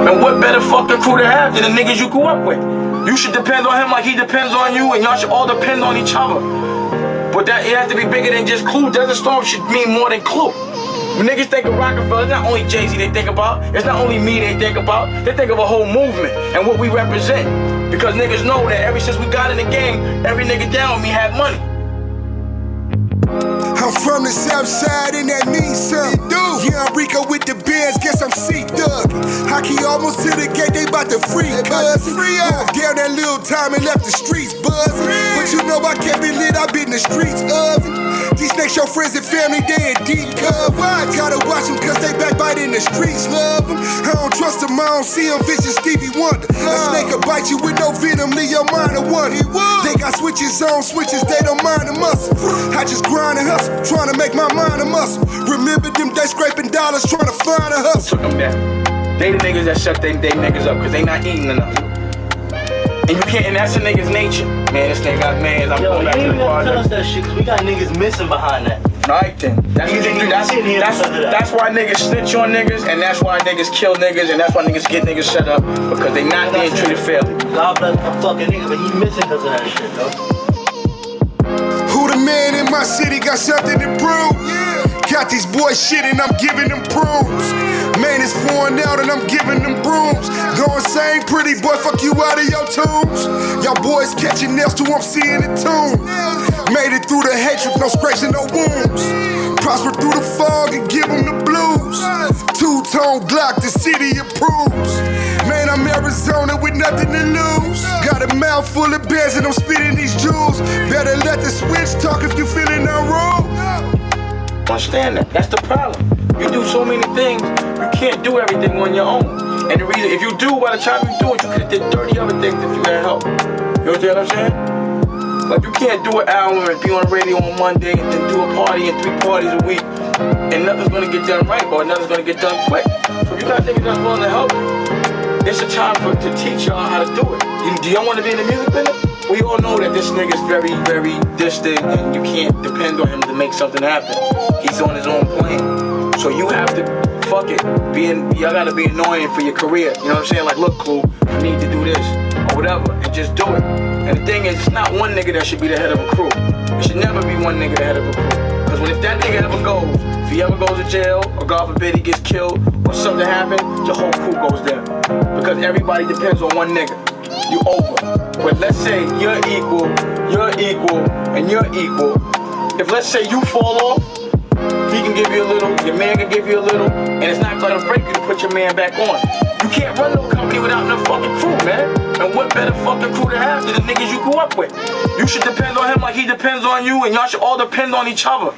And what better fucking crew to have than the niggas you grew up with? You should depend on him like he depends on you, and y'all should all depend on each other. But that it has to be bigger than just Clue. Desert Storm should mean more than Clue. When niggas think of Rockefeller, it's not only Jay-Z they think about, it's not only me they think about, they think of a whole movement and what we represent. Because niggas know that ever since we got in the game, every nigga down with me had money. I'm from the south side and that means something. Yeah, I'm Rico with the bands, guess I'm C-Thug. Hockey almost to the gate, they bout to free cuz. Going down that little time and left the streets buzzing. But you know I kept it lit, I been in the streets of it. These next your friends and family, they in deep cover. Gotta watch them cause they backbite in the streets, love them. I don't trust them, I don't see them, vicious Stevie Wonder. A snake will bite you with no venom, leave your mind a wonder. They got switches on switches, they don't mind the muscle. I just grind and hustle, trying to make my mind a muscle. Remember them days scraping dollars, trying to find a hustle. Took them down. They the niggas that shut they niggas up cause they not eating enough. And you can't, and that's a nigga's nature. Man, this nigga got mans, I'm going back to the project. Tell us that shit, cause we got niggas missing behind that. Alright then. That's why niggas snitch on niggas, and that's why niggas kill niggas, and that's why niggas get niggas shut up, because they not being treated fairly. God bless my fucking nigga, but he missing cause of that shit, though. Who the man in my city got something to prove? Got these boys shit and I'm giving them proofs. Man is pouring out and I'm giving them brooms. Going same pretty boy, fuck you out of your tunes. Y'all boys catching nails too, I'm seeing it too. Made it through the hatred, no scrapes and no wounds. Prosper through the fog and give them the blues. Two-tone Glock, the city approves. Man, I'm Arizona with nothing to lose. Got a mouth full of bears and I'm spitting these jewels. Better let the switch talk if you feeling unruly. Understand that. That's the problem. You do so many things, you can't do everything on your own. And the reason, if you do, by the time you do it, you could have did 30 other things if you had help. You understand what I'm saying? Like, you can't do an album and be on the radio on Monday and then do a party and 3 parties a week, and nothing's gonna get done right or nothing's gonna get done quick. So if you got niggas that's willing to help, it's a time to teach y'all how to do it. Do y'all want to be in the music business? We all know that this nigga's very, very distant and you can't depend on him to make something happen. He's on his own plane. So you have to, fuck it, y'all gotta be annoying for your career. You know what I'm saying? Like, look, Clue, you need to do this, or whatever, and just do it. And the thing is, it's not one nigga that should be the head of a crew. It should never be one nigga the head of a crew. Because if that nigga ever goes, if he ever goes to jail, or God forbid he gets killed, or something happens, the whole crew goes down. Because everybody depends on one nigga. You over. But let's say you're equal, and you're equal. If let's say you fall off, he can give you a little, your man can give you a little, and it's not gonna break you to put your man back on. You can't run no company without no fucking crew, man. And what better fucking crew to have than the niggas you grew up with? You should depend on him like he depends on you, and y'all should all depend on each other.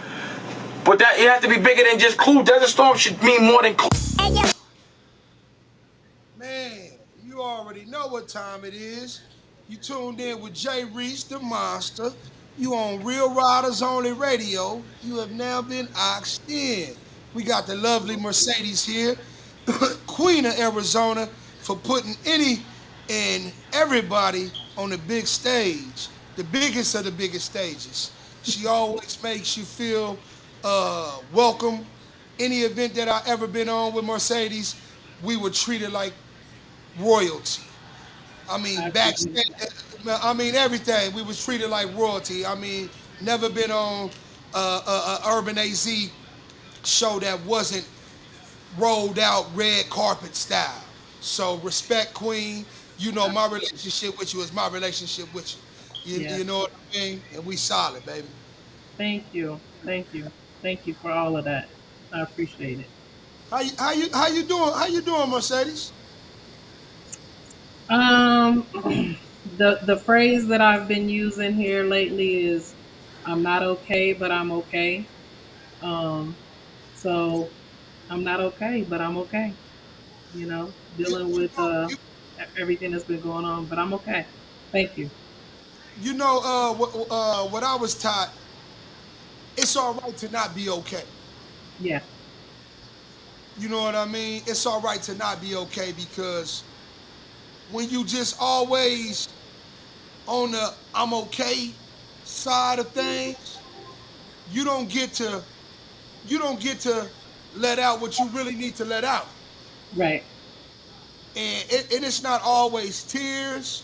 But that it has to be bigger than just Clue. Desert Storm should mean more than Clue. Man, you already know what time it is. You tuned in with Jay Reese, the monster. You on Real Riders Only Radio. You have now been AUX in. We got the lovely Mercedes here, Queen of Arizona, for putting any and everybody on the big stage, the biggest of the biggest stages. She always makes you feel welcome. Any event that I ever been on with Mercedes, we were treated like royalty. I mean, backstage, I mean, everything. We was treated like royalty. I mean, never been on a Urban AZ show that wasn't rolled out red carpet style. So respect, Queen. You know my relationship with you is my relationship with you. You know what I mean? And we solid, baby. Thank you. Thank you. Thank you for all of that. I appreciate it. How you doing? How you doing, Mercedes? The phrase that I've been using here lately is I'm not okay, but I'm okay. So I'm not okay, but I'm okay. You know, dealing with everything that's been going on, but I'm okay. Thank you. You know what I was taught, it's all right to not be okay. Yeah. You know what I mean? It's all right to not be okay, because when you just always on the I'm okay side of things, you don't get to let out what you really need to let out. Right. And it's not always tears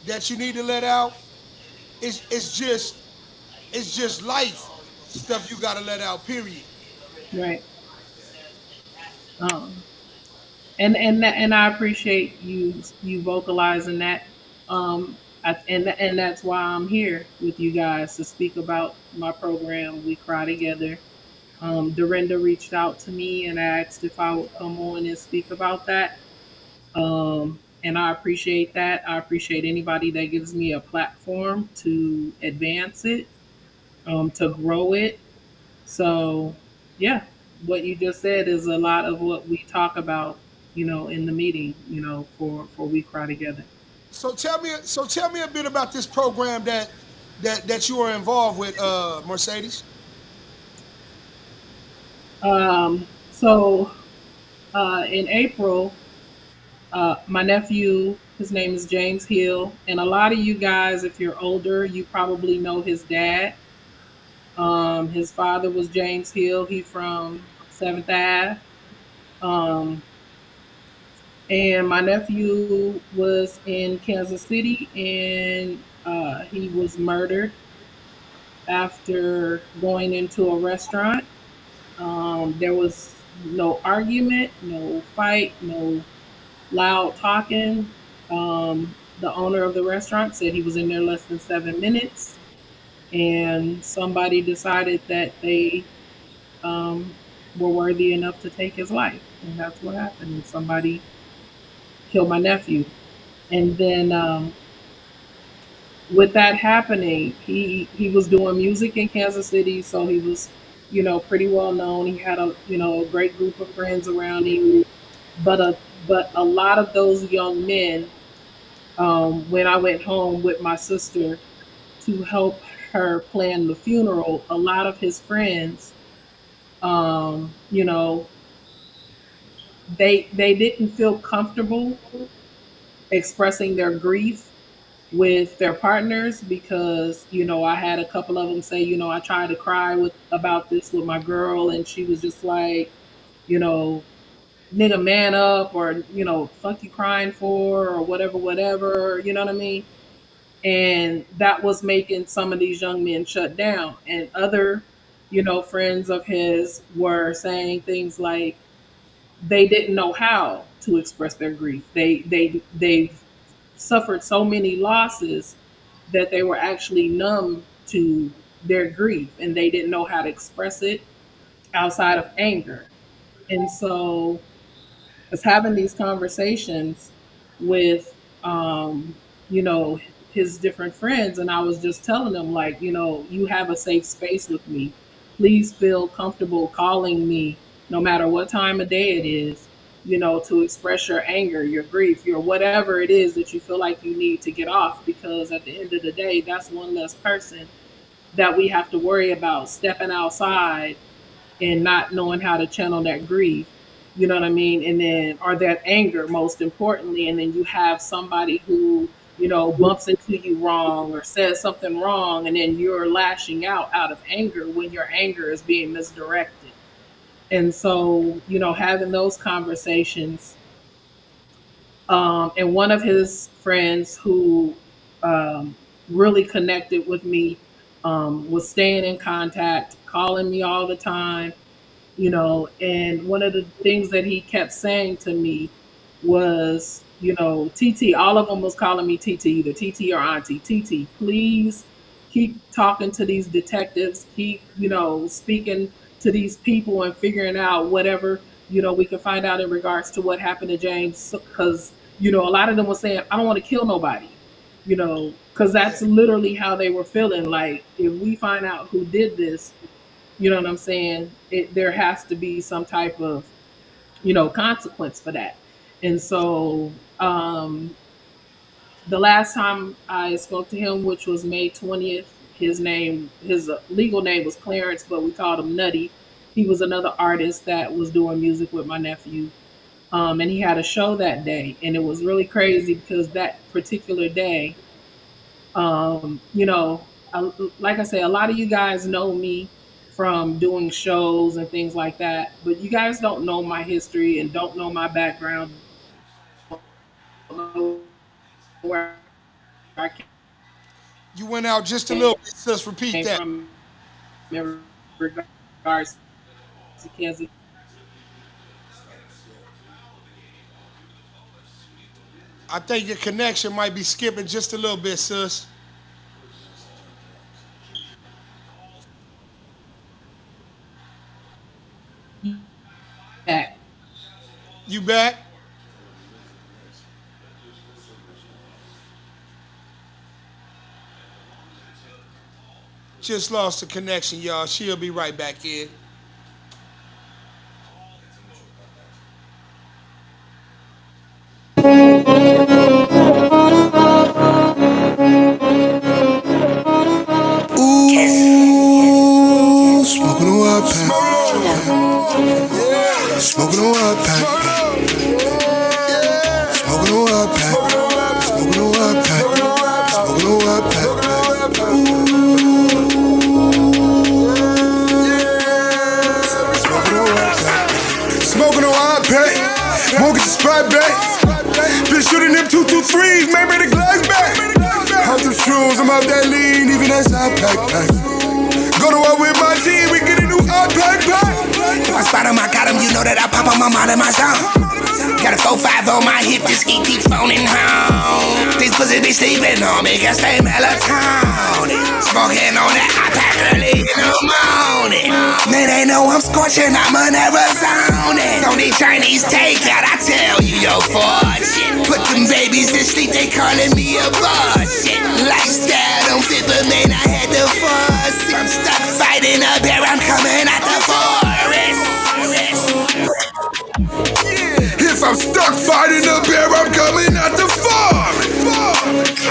that you need to let out. It's just life stuff you gotta let out. Period. Right. Um, and I appreciate you vocalizing that. And that's why I'm here with you guys to speak about my program. We Cry Together. Dorinda reached out to me and asked if I would come on and speak about that. And I appreciate that. I appreciate anybody that gives me a platform to advance it, to grow it. So, yeah, what you just said is a lot of what we talk about, in the meeting, for We Cry Together. So tell me a bit about this program that you are involved with, Mercedes. So, in April, my nephew, his name is James Hill, and a lot of you guys, if you're older, you probably know his dad. His father was James Hill. He from Seventh Ave. Um, and my nephew was in Kansas City, and he was murdered after going into a restaurant. There was no argument, no fight, no loud talking. The owner of the restaurant said he was in there less than 7 minutes, and somebody decided that they were worthy enough to take his life, and that's what happened. And somebody killed my nephew, and then with that happening, he was doing music in Kansas City, so he was, pretty well known. He had a great group of friends around him, but a lot of those young men, when I went home with my sister to help her plan the funeral, a lot of his friends, um, you know, they didn't feel comfortable expressing their grief with their partners because I had a couple of them say, I tried to cry with about this with my girl, and she was just like, you know nigga, man up, or fuck you crying for, or whatever, whatever, you know what I mean. And that was making some of these young men shut down, and other friends of his were saying things like they didn't know how to express their grief. They suffered so many losses that they were actually numb to their grief, and they didn't know how to express it outside of anger. And so was having these conversations with you know his different friends, and I was just telling them, like, you have a safe space with me. Please feel comfortable calling me no matter what time of day it is, to express your anger, your grief, your whatever it is that you feel like you need to get off, because at the end of the day, that's one less person that we have to worry about stepping outside and not knowing how to channel that grief, you know what I mean? And then, or that anger, most importantly. And then you have somebody who, bumps into you wrong or says something wrong, and then you're lashing out of anger when your anger is being misdirected. And so, having those conversations, and one of his friends who um, really connected with me, was staying in contact, calling me all the time, and one of the things that he kept saying to me was, TT, all of them was calling me TT, either TT or Auntie. TT, please keep talking to these detectives, keep, speaking to these people and figuring out whatever, we can find out in regards to what happened to James. Because, a lot of them were saying, I don't want to kill nobody, because Yeah, that's literally how they were feeling. Like, if we find out who did this, you know what I'm saying? There has to be some type of, consequence for that. And so, the last time I spoke to him, which was May 20th, his legal name was Clarence, but we called him Nutty. He was another artist that was doing music with my nephew. And he had a show that day. And it was really crazy because that particular day, um, you know, like I say, a lot of you guys know me from doing shows and things like that, but you guys don't know my history and don't know my background. know where I You went out just a little came bit, sis. Repeat that. from in regards to Kansas. I think your connection might be skipping just a little bit, sis. Back. You back? Just lost the connection, y'all. She'll be right back in. Ooh, smoking a wild pack. Smoking a wild pack. Smoking a wild pack. Smoking a wild pack. Smoking a wild pack. Smoking a wild pack. Smoking a wild pack. Won't get the spot back. Been shooting them 223s, maybe the glass back. Out them shoes, I'm out that lean, even as I pack. Go to war with my team, we get a new pack. If I spot him, I got him, you know that I pop on my mind and my zone. Got a 4-5 on my hip, this E keep phoning home. These pussy be sleeping on me, guess they melatonin. Smoking on that hot pack early in the morning. Man, they know I'm scorching, I'm an Arizona. Don't need Chinese takeout, I tell you your fortune. Put them babies to sleep, they calling me a bullshit. Lifestyle don't fit, but man, I had to force it. I'm stuck fighting a bear, I'm coming out the forest. If I'm stuck fighting a bear, I'm coming out the forest.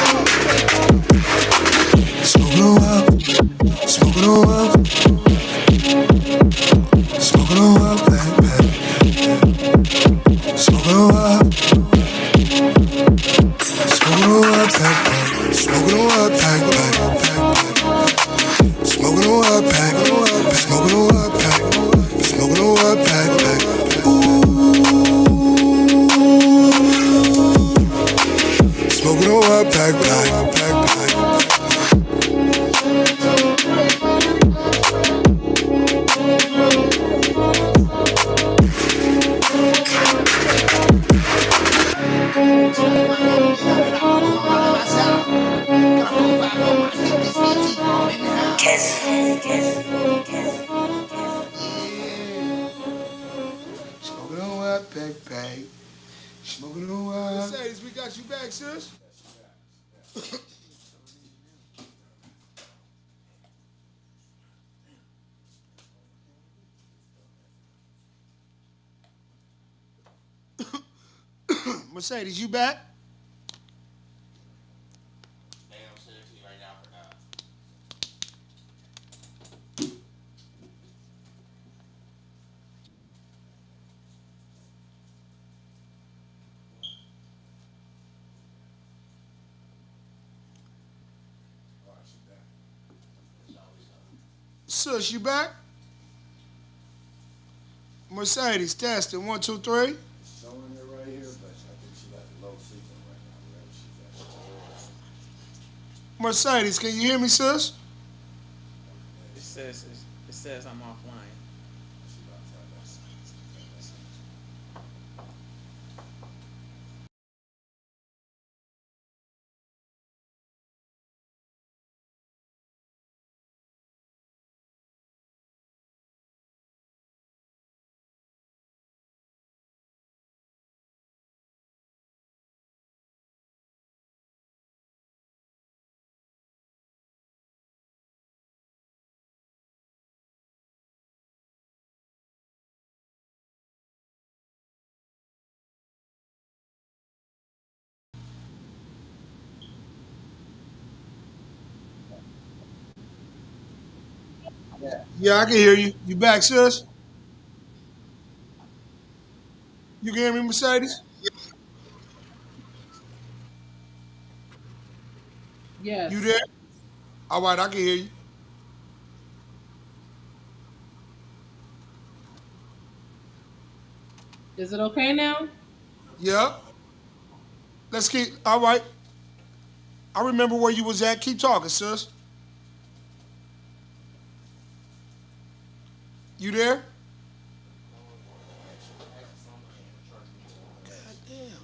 Smoking on up, smoking on up, smoking on up, smoking on up, smoking on up, smoking on up, smoking on up, smoking on up, smoking on up, smoking on up, pack. Smoking on what, back. Smoking on what? Mercedes, we got you back, sis. Mercedes, you back? Sis, you back? Mercedes, testing 1, 2, 3. Showing it right here, but I think she got the low signal right now. Wherever she's at. Mercedes, can you hear me, sis? It says I'm offline. She about to have that. Yeah, I can hear you. You back, sis? You can hear me, Mercedes? You there? Yes. All right, I can hear you. Is it okay now? Yeah. Let's keep. All right. I remember where you was at. Keep talking, sis. You there? God damn.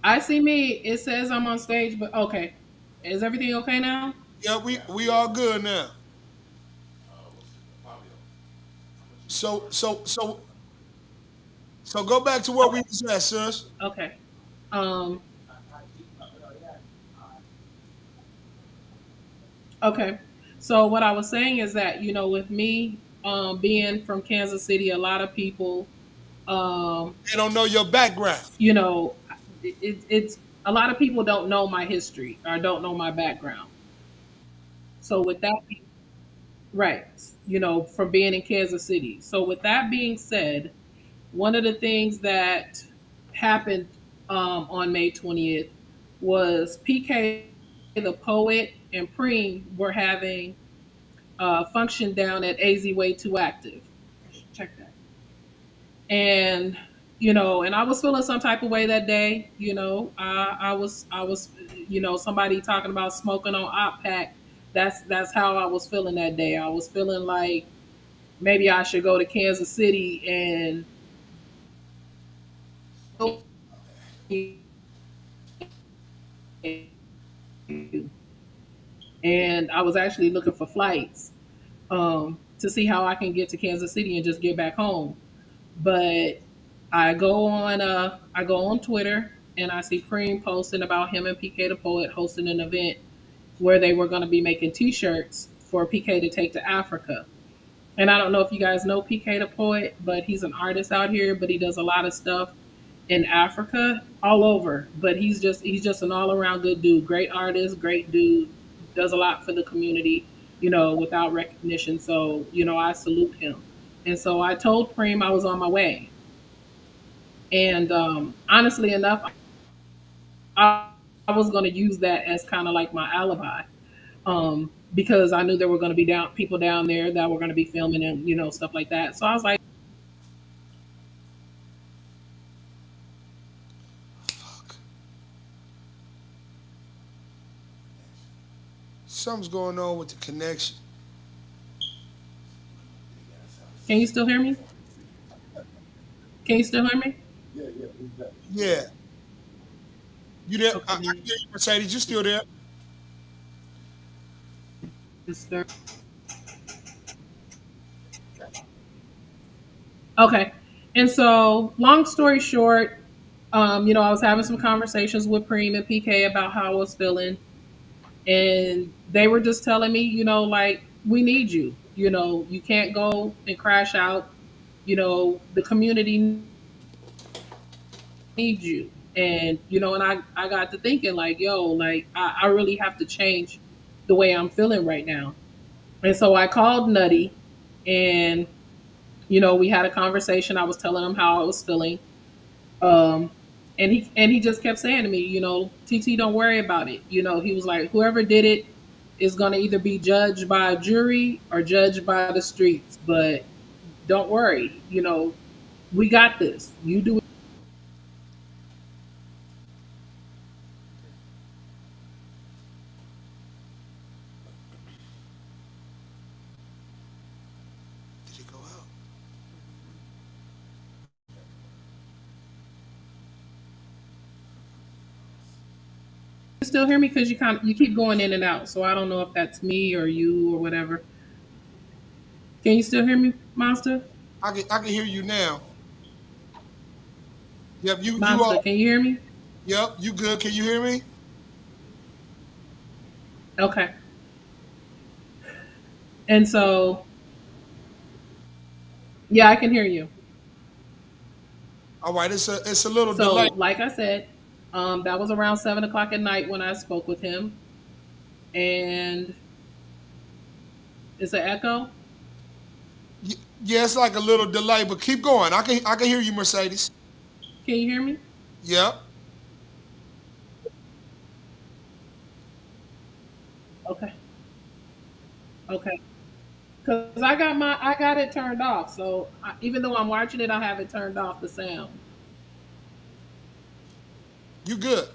I see me. It says I'm on stage, but okay. Is everything okay now? Yeah, we all good now. So so go back to where we Okay. was at, sis. Okay. Um. Okay. So what I was saying is that with me being from Kansas City, a lot of people, um, They don't know your background. you know, it's a lot of people don't know my history or don't know my background. So with that, right, from being in Kansas City. So with that being said, one of the things that happened on May 20th was PK the poet and Preem were having function down at AZ Way Too Active. Check that. And and I was feeling some type of way that day. I was somebody talking about smoking on op pack. That's how I was feeling that day. I was feeling like maybe I should go to Kansas City and and I was actually looking for flights to see how I can get to Kansas City and just get back home. But I go on Twitter and I see Preem posting about him and PK the Poet hosting an event where they were going to be making T-shirts for PK to take to Africa. And I don't know if you guys know PK the Poet, but he's an artist out here, but he does a lot of stuff in Africa, all over. But he's just an all around good dude, great artist, great dude, does a lot for the community, without recognition. So I salute him. And so I told Preem I was on my way. And honestly enough, I was going to use that as kind of like my alibi, because I knew there were going to be people down there that were going to be filming and stuff like that. So I was like, Fuck. Something's going on with the connection. "Can you still hear me? Can you still hear me?" Yeah. You there? I Okay, can hear you, Mercedes. You still there? okay. And so, long story short, I was having some conversations with Preem and PK about how I was feeling, and they were just telling me, like, we need you. You can't go and crash out. The community needs you. And I got to thinking, like, yo, like, I really have to change the way I'm feeling right now. And so I called Nutty, and we had a conversation. I was telling him how I was feeling. Um, and he just kept saying to me, TT, don't worry about it. He was like, whoever did it is going to either be judged by a jury or judged by the streets. But don't worry, we got this. You do. Did he go out? You still hear me? Because you keep going in and out. So I don't know if that's me or you or whatever. Can you still hear me, Monster? I can hear you now. Yep, you Monster, all. can you hear me? Yep, you good. Can you hear me? Okay. And so, yeah, I can hear you. All right, it's a little So, delay. like I said, that was around 7 o'clock at night when I spoke with him. And it's an echo. Yeah, it's like a little delay, but keep going. I can hear you, Mercedes. Can you hear me? Yep. Okay. Okay. Cause I got it turned off. So even though I'm watching it, I have it turned off the sound. You good?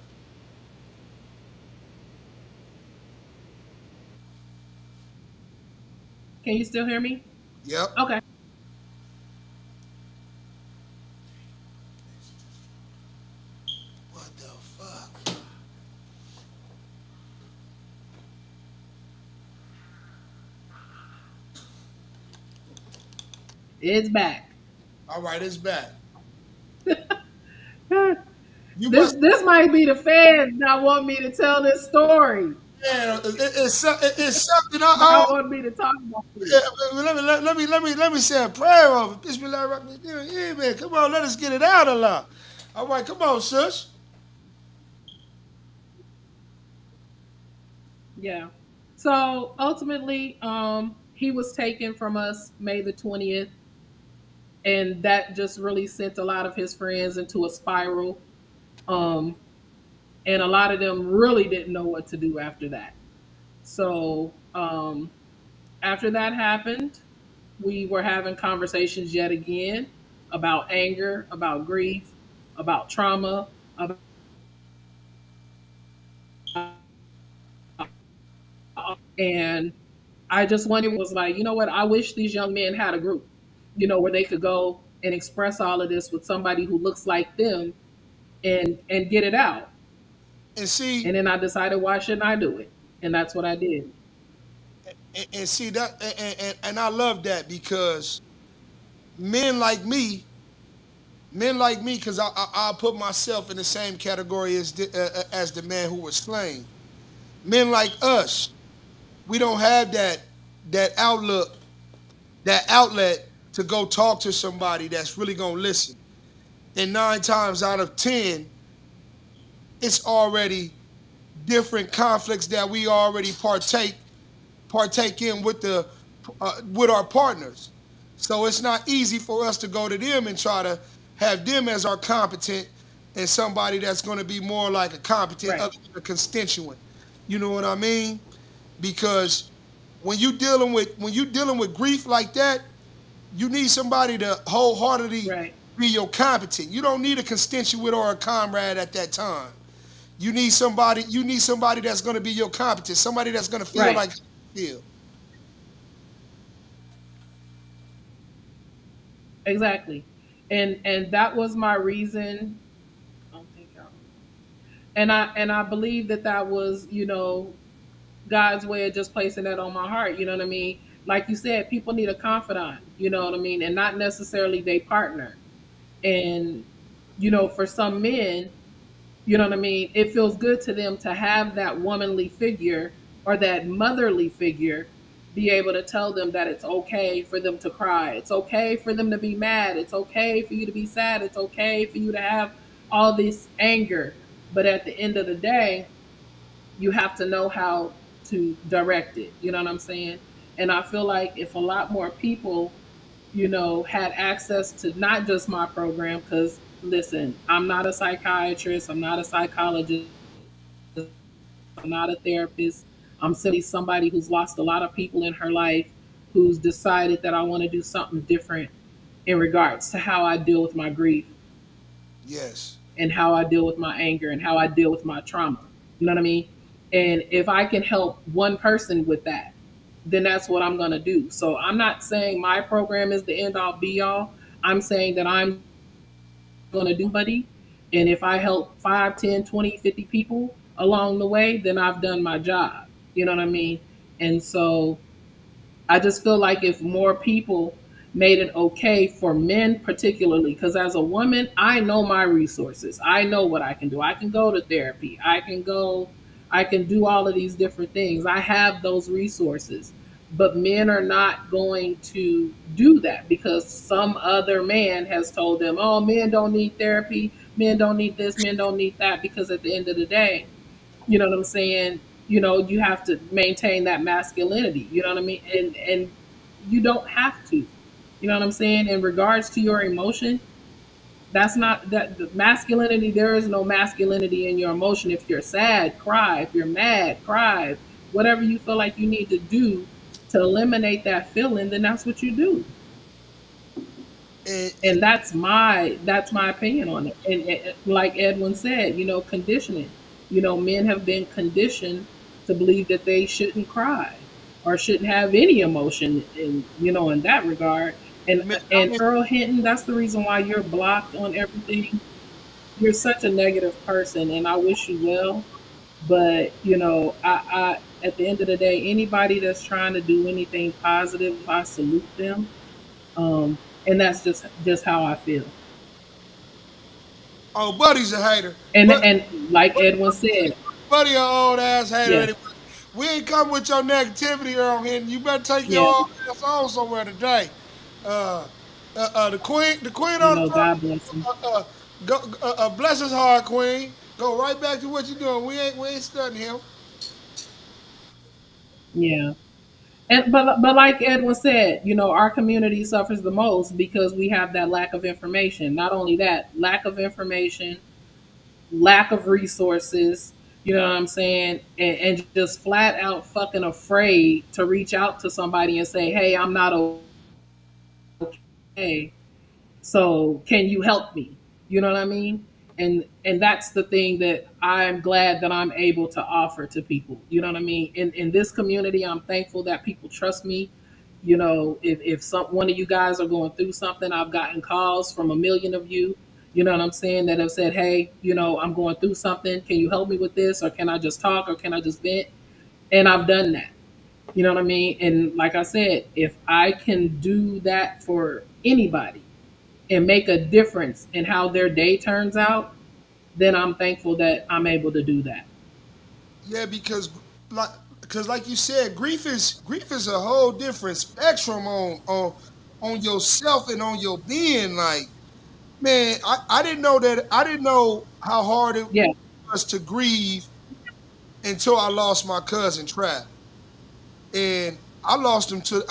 Can you still hear me? Yep. Okay. What the fuck? It's back. All right, it's back. You must, This might be the fans that want me to tell this story. man. It's something. That want me to talk about Yeah, this. let me say a prayer over it. Bismillah, yeah, man. Come on, let us get it out a lot. All right, come on, sis. Yeah. So ultimately, he was taken from us May the 20th, and that just really sent a lot of his friends into a spiral. Um, and a lot of them really didn't know what to do after that. So after that happened, we were having conversations yet again about anger, about grief, about trauma, about and I just one was like, you know what? I wish these young men had a group, where they could go and express all of this with somebody who looks like them and get it out. And see, And then I decided, why shouldn't I do it? And that's what I did. and see that, and I love that because men like me, because I put myself in the same category as the man who was slain. Men like us, we don't have that outlook, that outlet to go talk to somebody that's really gonna listen. And 9 times out of 10, it's already different conflicts that we already partake in with our partners. So it's not easy for us to go to them and try to have them as our competent and somebody that's going to be more like a competent Right, other than a constituent. You know what I mean? Because when you dealing with grief like that, you need somebody to wholeheartedly right, be your competent. You don't need a constituent or a comrade at that time. You need somebody that's going to be your competent, somebody that's going to feel right. like you feel. Exactly. And that was my reason. I don't think y'all- And I believe that that was, God's way of just placing that on my heart. You know what I mean? Like you said, people need a confidant. You know what I mean? And not necessarily their partner. And for some men, you know what I mean, it feels good to them to have that womanly figure or that motherly figure be able to tell them that it's okay for them to cry. It's okay for them to be mad. It's okay for you to be sad. It's okay for you to have all this anger. But at the end of the day, you have to know how to direct it. You know what I'm saying? And I feel like if a lot more people, had access to not just my program, because listen, I'm not a psychiatrist, I'm not a psychologist, I'm not a therapist. I'm simply somebody who's lost a lot of people in her life, who's decided that I want to do something different in regards to how I deal with my grief Yes. and how I deal with my anger and how I deal with my trauma. You know what I mean? And if I can help one person with that, then that's what I'm going to do. So I'm not saying my program is the end all be all. I'm saying that I'm going to do somebody. And if I help 5, 10, 20, 50 people along the way, then I've done my job. You know what I mean? And so I just feel like if more people made it okay for men, particularly, because as a woman, I know my resources. I know what I can do. I can go to therapy. I can do all of these different things. I have those resources. But men are not going to do that because some other man has told them, oh, men don't need therapy. Men don't need this. Men don't need that. Because at the end of the day, you know what I'm saying? You have to maintain that masculinity. You know what I mean? And you don't have to. You know what I'm saying? In regards to your emotion, that's not that the masculinity. There is no masculinity in your emotion. If you're sad, cry. If you're mad, cry. Whatever you feel like you need to do to eliminate that feeling, then that's what you do. And And that's my opinion on it. And like Edwin said, conditioning. Men have been conditioned to believe that they shouldn't cry or shouldn't have any emotion in that regard. and man, I and mean, Earl Hinton, that's the reason why you're blocked on everything. You're such a negative person, and I wish you well. But I at the end of the day, anybody that's trying to do anything positive, I salute them. And that's just how I feel. oh, Buddy's a hater. And But and like Edwin said, Buddy, an old ass hater yeah, anyway. We ain't come with your negativity, Earl Hinton. You better take your yeah, old ass on somewhere today. Uh, the queen on the phone. God bless him. Go, bless his heart, queen. Go right back to what you doing. We ain't studying him. Yeah. But like Edwin said, our community suffers the most because we have that lack of information. Not only that, lack of information, lack of resources, you know what I'm saying? And just flat out fucking afraid to reach out to somebody and say, hey, I'm not okay. So can you help me? You know what I mean? And that's the thing that I'm glad that I'm able to offer to people. You know what I mean? In this community, I'm thankful that people trust me. If one of you guys are going through something, I've gotten calls from a million of you, you know what I'm saying, that have said, hey, I'm going through something. Can you help me with this? Or can I just talk? Or can I just vent? And I've done that. You know what I mean? And like I said, if I can do that for anybody and make a difference in how their day turns out, then I'm thankful that I'm able to do that. Yeah, like like you said, grief is a whole different spectrum on yourself and on your being. Like, man, I didn't know that. I didn't know how hard it Yeah, was to grieve until I lost my cousin Trap, and I lost him to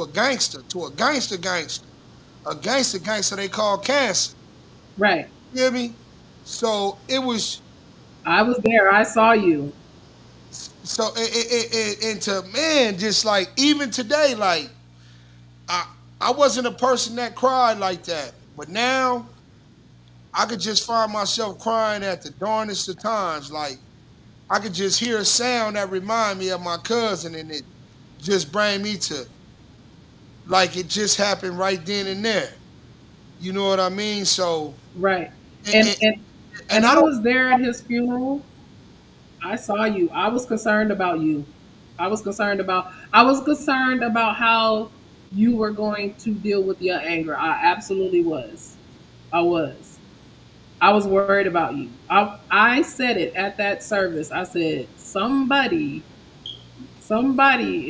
a gangster, a gangster they call cancer. right. You hear me? So it was I was there. I saw you. so and to man, just like even today, like I I wasn't a person that cried like that, but now I could just find myself crying at the darnest of times. Like I could just hear a sound that remind me of my cousin, and it just bring me to like it just happened right then and there. You know what I mean? So Right. and, And and, and and and I I don't. was there at his funeral. I saw you. I was concerned about you. I was concerned about how you were going to deal with your anger. I absolutely was. I was. I was worried about you. I said it at that service. I said somebody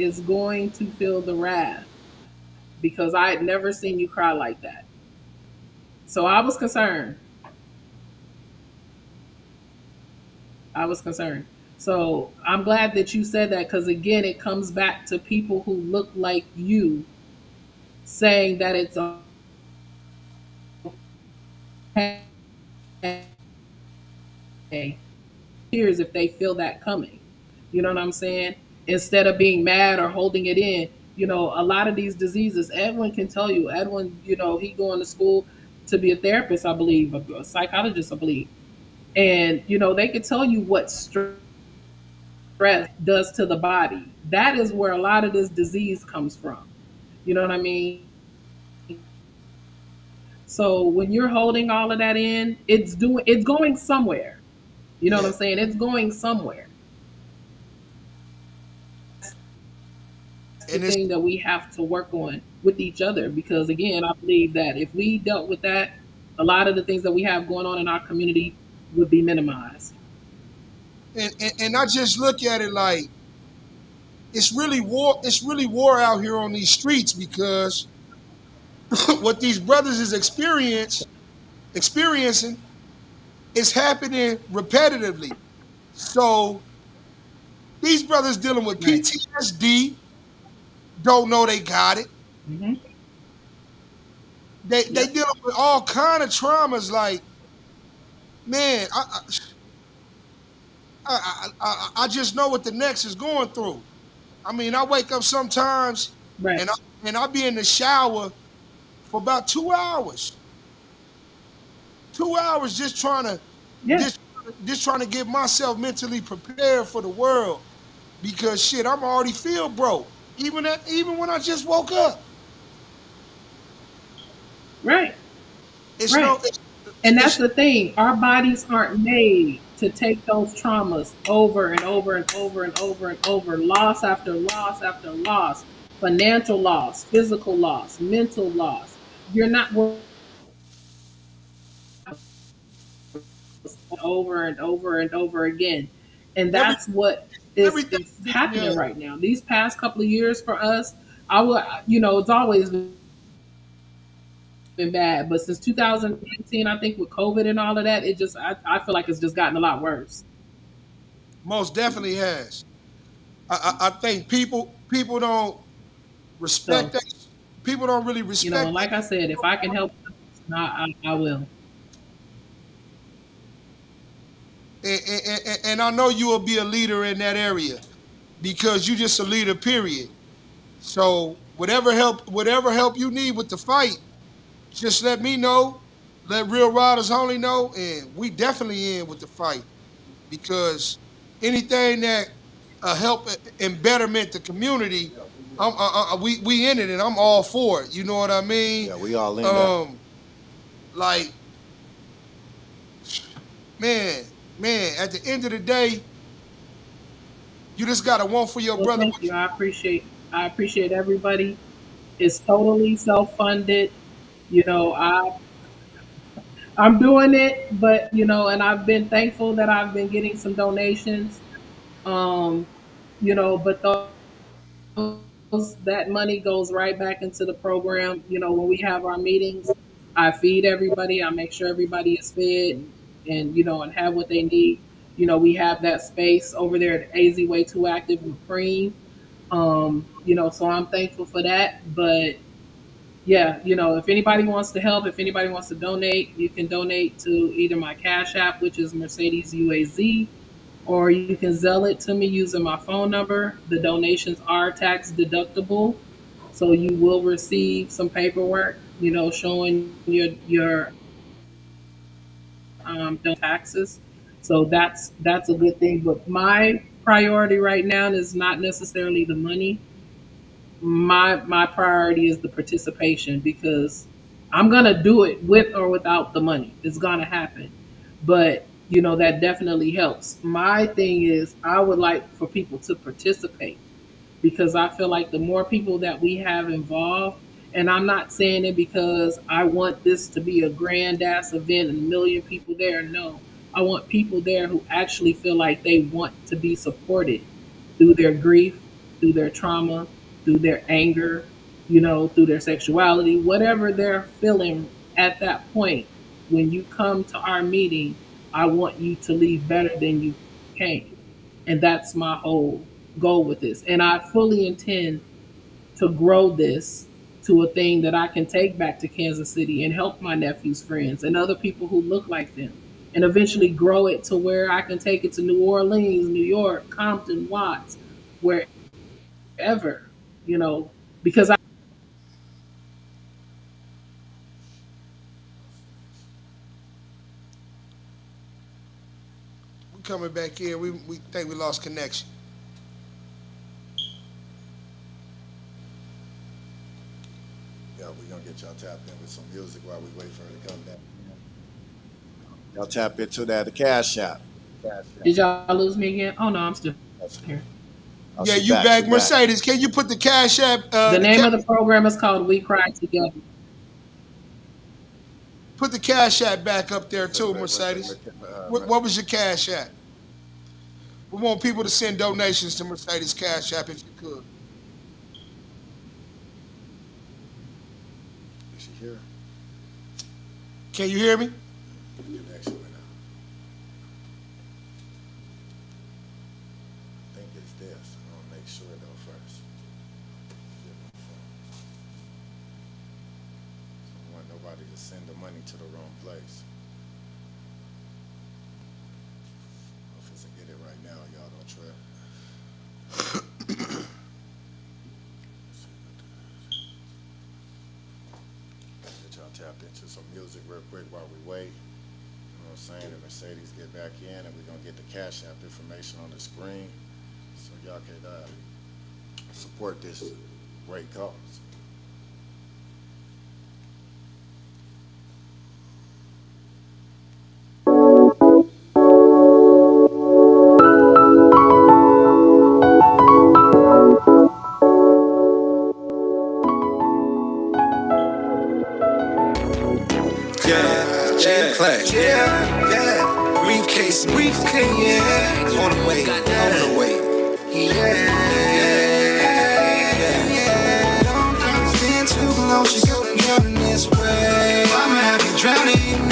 is going to feel the wrath because I had never seen you cry like that. So I was concerned. I was concerned. So I'm glad that you said that because again, it comes back to people who look like you saying that it's okay. Tears if they feel that coming. You know what I'm saying? Instead of being mad or holding it in. A lot of these diseases, Edwin can tell you. Edwin, he going to school to be a therapist, I believe, a psychologist, I believe. And they could tell you what stress does to the body. That is where a lot of this disease comes from. You know what I mean? So when you're holding all of that in, it's going somewhere. You know what Yeah, I'm saying? It's going somewhere. That's the and it's thing that we have to work on with each other because again, I believe that if we dealt with that, a lot of the things that we have going on in our community would be minimized. and I just look at it like it's really war. It's really war out here on these streets because what these brothers is experiencing is happening repetitively. So these brothers dealing with Right. PTSD don't know they got it. Hmm. They Yep. dealing with all kind of traumas. Like man, I just know what the next is going through. I mean, I wake up sometimes Right. and I be in the shower for about 2 hours. 2 hours Yeah. just trying to get myself mentally prepared for the world because shit, I'm already feel broke. Even when I just woke up. Right. It's no Right. And that's it's the thing. Our bodies aren't made to take those traumas over and over and over and over and over, loss after loss after loss, financial loss, physical loss, mental loss. You're not over and over and over again. And every that's what is everything is yeah, happening right now. These past couple of years for us, I would, it's always been bad, but since 2019, I think with COVID and all of that, I feel like it's just gotten a lot worse. most definitely has. I think people don't respect So, that. People don't really and respect that. like I said, if I can help, I will. And I know you will be a leader in that area because you just a leader, period. So whatever help you need with the fight, just let me know. Let Real Riders Only know, and we definitely in with the fight because anything that help and betterment the community, we in it, and I'm all for it. You know what I mean? Yeah, we all in that. Um, like man, man. At the end of the day, you just gotta want for your Well, brother. thank you. I appreciate everybody. It's totally self-funded. You know, I'm doing it, but and I've been thankful that I've been getting some donations. Um, but that money goes right back into the program. When we have our meetings, I feed everybody. I make sure everybody is fed and have what they need. We have that space over there at AZ Way Too Active with Cream. So I'm thankful for that. But yeah, if anybody wants to help, if anybody wants to donate, you can donate to either my Cash App, which is Mercedes UAZ, or you can Zelle it to me using my phone number. The donations are tax deductible, so you will receive some paperwork, showing your taxes. So that's a good thing. But my priority right now is not necessarily the money. My priority is the participation because I'm gonna do it with or without the money. It's gonna happen. But that definitely helps. My thing is I would like for people to participate because I feel like the more people that we have involved, and I'm not saying it because I want this to be a grand ass event and a million people there. No, I want people there who actually feel like they want to be supported through their grief, through their trauma, through their anger, through their sexuality, whatever they're feeling at that point. When you come to our meeting, I want you to leave better than you came. And that's my whole goal with this. And I fully intend to grow this to a thing that I can take back to Kansas City and help my nephew's friends and other people who look like them. And eventually grow it to where I can take it to New Orleans, New York, Compton, Watts, wherever, because We coming back in. We think we lost connection. Yeah, we're gonna get y'all tapped in with some music while we wait for her to come down. Y'all tap into that the Cash App. did y'all lose me again? Oh no, I'm still here. Oh, Yeah, she you back. She back, back. Mercedes? Can you put the Cash App? The name of the program is called We Cry Together. Put the Cash App back up there What's too, that? What's that? Mercedes. What was your Cash App? We want people to send donations to Mercedes Cash App if you could. Is she here? Can you hear me? The connection went out. I think it's this. I'm gonna make sure though first. Get my phone. I don't want nobody to send the money to the wrong place. If it's a get it right now, y'all don't trip. into some music real quick while we wait. You know what I'm saying? And Mercedes get back in, and we're gonna get the Cash App information on the screen so y'all can support this great cause. Briefcase, yeah. On the way. Don't stand too long, she go drowning this way. I'ma have you drowning,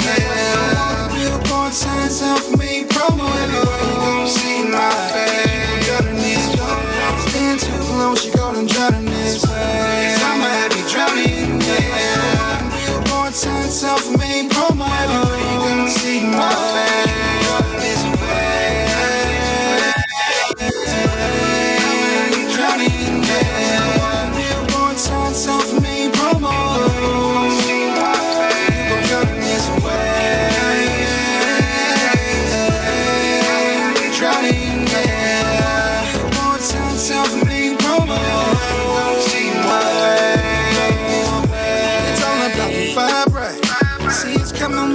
Billboard signs up for me, promo everywhere. You gon' see my face. Drowning this way. Don't stand too long, she go drowning this way. I'ma have you drowning, Billboard signs up for me, promo everywhere. You gon' see my face.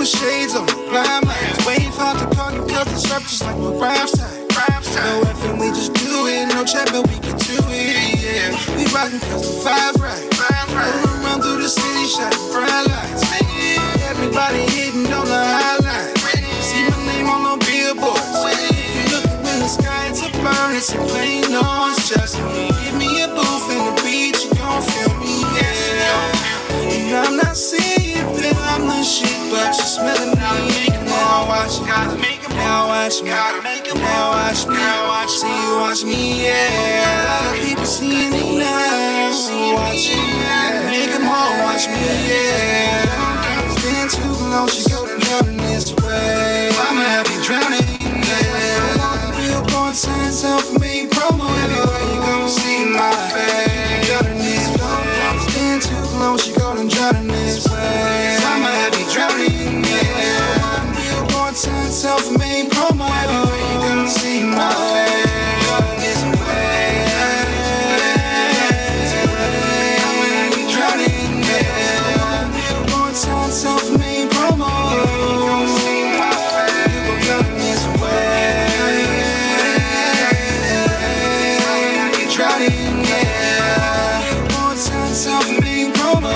Shades on the blind lights, waiting for the call you cause it's up just like my rhyme style. No effing, we just do it, no chat, but we can do it, yeah. We rockin' cause the vibe right. Rolling around through the city, shining bright lights. Everybody hitting on the highlight. See my name on the billboards. If you look up in the sky, it's a burn, it's a plain noise, just me. Give me a booth and a beat, you gon' feel me, yeah. And I'm not saying that I'm the shit, but you smelling me. Now watch me, now watch me, now watch me, see you watch me, yeah. A lot of people seeing me now, watch me, make them all watch me, yeah. Stand too long, she go drowning this way. I'ma have you drowning, yeah. Billboard signs up for me, promo everywhere. You gon' see my face. Drowning this way. Stand too long, she go drowning this way. I'ma have you drowning, yeah. Billboard signs up for me, promo everywhere. You gon' see my face. Drowning this way. I'ma have you drowning, yeah. Billboard signs up for me, promo. You gon' see my face. You gon' drowning this way. I'ma have you drowning, yeah. Billboard signs up for me, promo.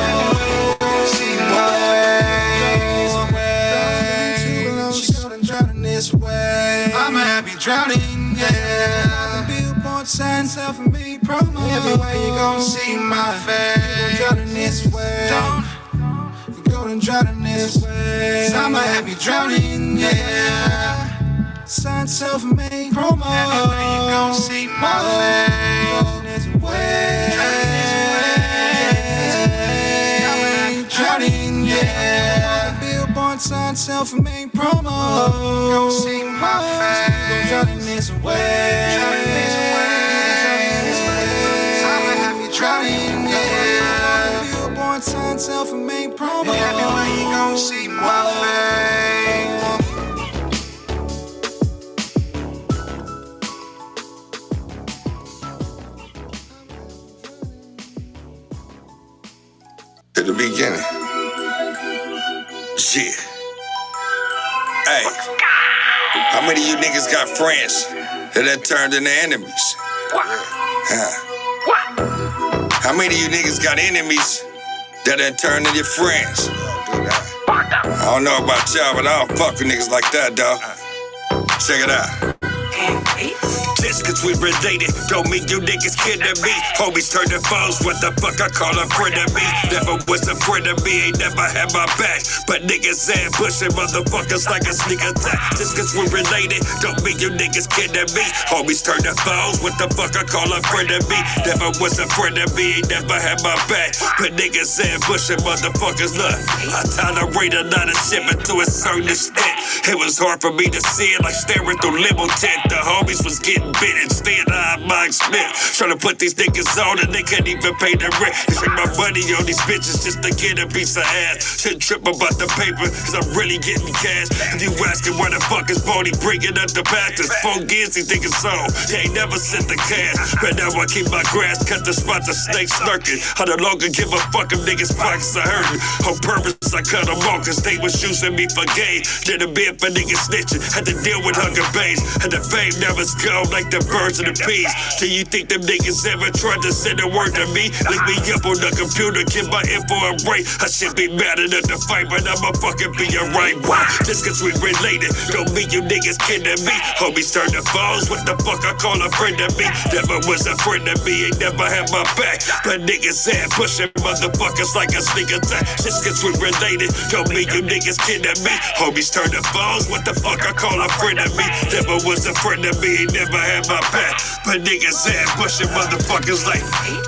I'ma have you drowning, yeah. Billboard signs up for me, promo everywhere. You gon' see my face. You gon' drowning this way. You gon' drowning this way. I'ma have you drowning, yeah. Signs up for me, promo everywhere. You gon' see my face. This way. I'ma have you drowning, yeah. Billboard signs up for me, promo. Gon' see my face. Drowning this way. I'ma have you drowning, yeah. Billboard signs up for me, promo. Everywhere you gon' see my face. To the beginning. Yeah. Hey. How many of you niggas got friends that turned into enemies? How many of you niggas got enemies that turned into friends? I don't know about y'all, but I don't fuck with niggas like that, dawg. Check it out. Just cause we related, don't mean you niggas kidding me. Homies turn to foes, what the fuck I call a friend of me. Never was a friend of me, ain't never had my back. But niggas ambushing motherfuckers like a sneak attack. Just cause we related, don't mean you niggas kidding me. Homies turn to foes, what the fuck I call a friend of me. Never was a friend of me, ain't never had my back. But niggas ambushing motherfuckers, look. I tolerate a lot of shit, but to a certain extent. It was hard for me to see it like staring through limo tent. the homies was getting bit instead of Mike Smith. Trying to put these niggas on and they couldn't even pay the rent. They spend my money on these bitches just to get a piece of ass. Shouldn't trip about the paper, cause I'm really getting cash. If you asking why the fuck is Boney bringing up the bastards, 4 years he thinking so. They ain't never sent the cash. But now I keep my grass cut the spots of snakes lurking. I no longer give a fuck if niggas pockets are hurting. On purpose I cut them off cause they was using me for game. Did a bit for niggas snitching. Had to deal with hunger pains. And the fame never go like the birds and the bees. Do you think them niggas ever tried to send a word to me? Link me up on the computer, get my info and rate. I should be mad enough to fight, but I'ma fucking be a right. Why? Just cause we related, don't mean you niggas kidding me. Homies turn to foes, what the fuck I call a friend of me? Never was a friend of me, ain't never had my back. But niggas had pushing motherfuckers like a sneak attack. Just cause we related, don't mean you niggas kidding me. Homies turn to foes, what the fuck I call a friend of me? Never was a friend of me, ain't never had my back. But niggas had pushing motherfuckers like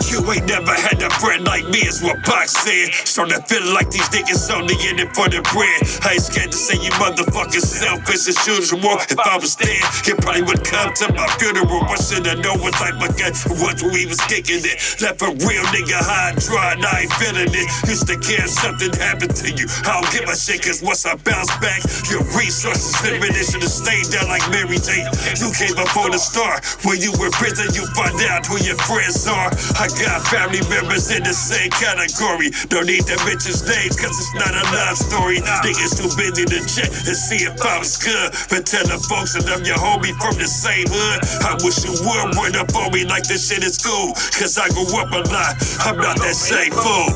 you ain't never had a friend like me, is what Pac said. Started feeling like these niggas only in it for the bread. I ain't scared to say you motherfuckers selfish as usual. If I was dead, you probably would come to my funeral. I should've known what type of guy once we was kicking it. Left a real nigga high and dry and I ain't feeling it. Used to care if something happened to you. I don't give a shit cause once I bounce back, your resources diminish and stay down like Mary Jane. You came before the start. When you in prison, you find out who your friends are. I got family members in the same category. Don't need to mention names cause it's not a love story. Niggas too busy to check and see if I was good. But tell the folks that I'm your homie from the same hood. I wish you would run up on me like this shit is cool. Cause I grew up a lot, I'm not that same fool.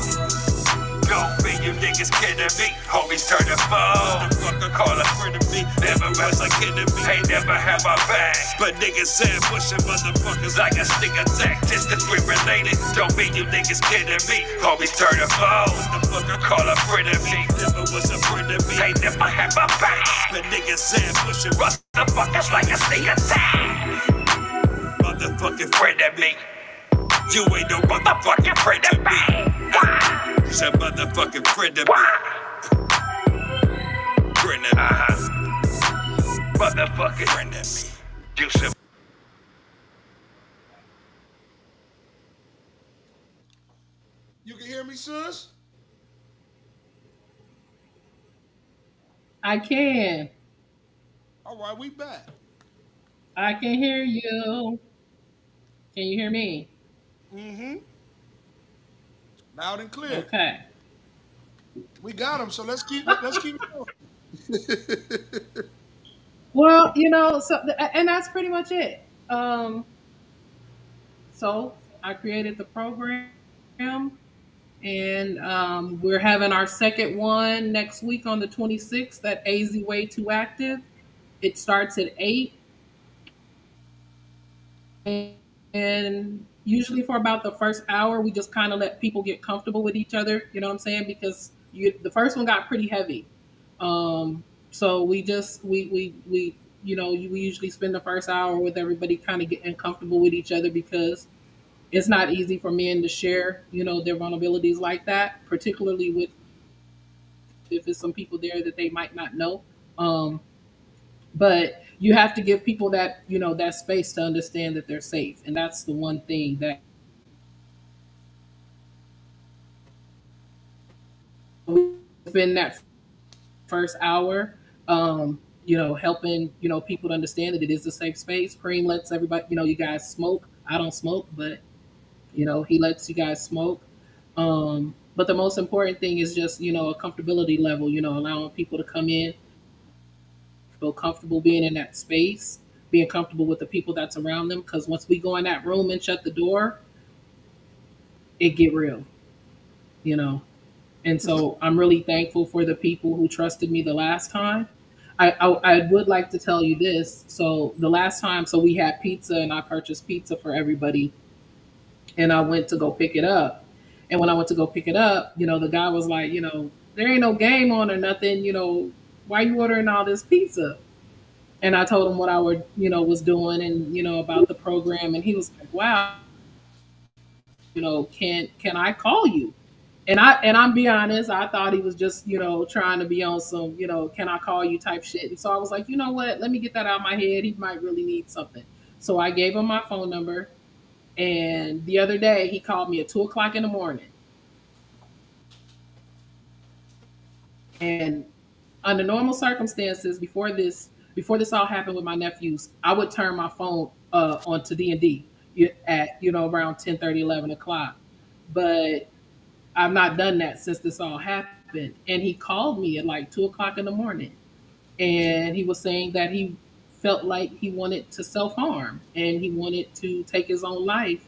Don't be you niggas kidding me. Homies turn to foes. The fuck I call a friend of me. Never was a kid of me. Ain't never had my back. But niggas said pushing motherfuckers like a sneak attack. Just cause we related. Don't be you niggas kidding me. Homies turn to foes. The fuck I call a friend of me. Never was a friend of me. Ain't never had my back. But niggas said pushing motherfuckers like a sneak attack. Motherfucking friend of me. You ain't no motherfucking friend of me. You's a motherfucking friend of me. Friend of me. Motherfucking friend of me. You some. You can hear me, sis? I can. All right, we back. I can hear you. Can you hear me? Mm-hmm. Loud and clear. Okay. We got him, so let's keep it going. Well, and that's pretty much it. So I created the program, and we're having our second one next week on the 26th at AZ Way Too Active. It starts at 8, and usually for about the first hour, we just kind of let people get comfortable with each other. You know what I'm saying? Because the first one got pretty heavy. So we just we usually spend the first hour with everybody kind of getting comfortable with each other because it's not easy for men to share their vulnerabilities like that, particularly with if it's some people there that they might not know. But you have to give people that that space to understand that they're safe, and that's the one thing that we spend that first hour, helping people to understand that it is a safe space. Cream lets everybody, you guys smoke. I don't smoke, but he lets you guys smoke. But the most important thing is just a comfortability level. Allowing people to come in, feel comfortable being in that space, being comfortable with the people that's around them. Because once we go in that room and shut the door, it get real, you know. And so I'm really thankful for the people who trusted me the last time. I would like to tell you this. So the last time, so we had pizza and I purchased pizza for everybody, and I went to go pick it up. And when I went to go pick it up, the guy was like, there ain't no game on or nothing. Why you ordering all this pizza? And I told him what I were, was doing and, about the program. And he was like, wow, can I call you? And I'm be honest, I thought he was just, trying to be on some, can I call you type shit. And so I was like, you know what? Let me get that out of my head. He might really need something. So I gave him my phone number. And the other day he called me at 2 o'clock in the morning. And under normal circumstances, before this all happened with my nephews, I would turn my phone onto D&D at around 10:30, 11 o'clock. But I've not done that since this all happened. And he called me at like 2 o'clock in the morning, and he was saying that he felt like he wanted to self harm and he wanted to take his own life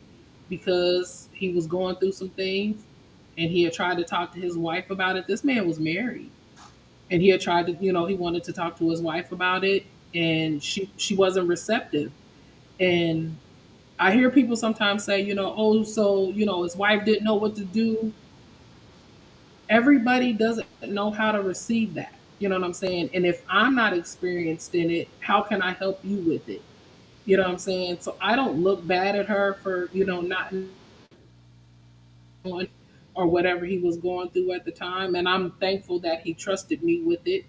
because he was going through some things, and he had tried to talk to his wife about it. This man was married, and he had tried to, he wanted to talk to his wife about it, and she wasn't receptive. And I hear people sometimes say, oh, so his wife didn't know what to do. Everybody doesn't know how to receive that. You know what I'm saying? And if I'm not experienced in it, how can I help you with it? You know what I'm saying? So I don't look bad at her for, not knowing or whatever he was going through at the time. And I'm thankful that he trusted me with it.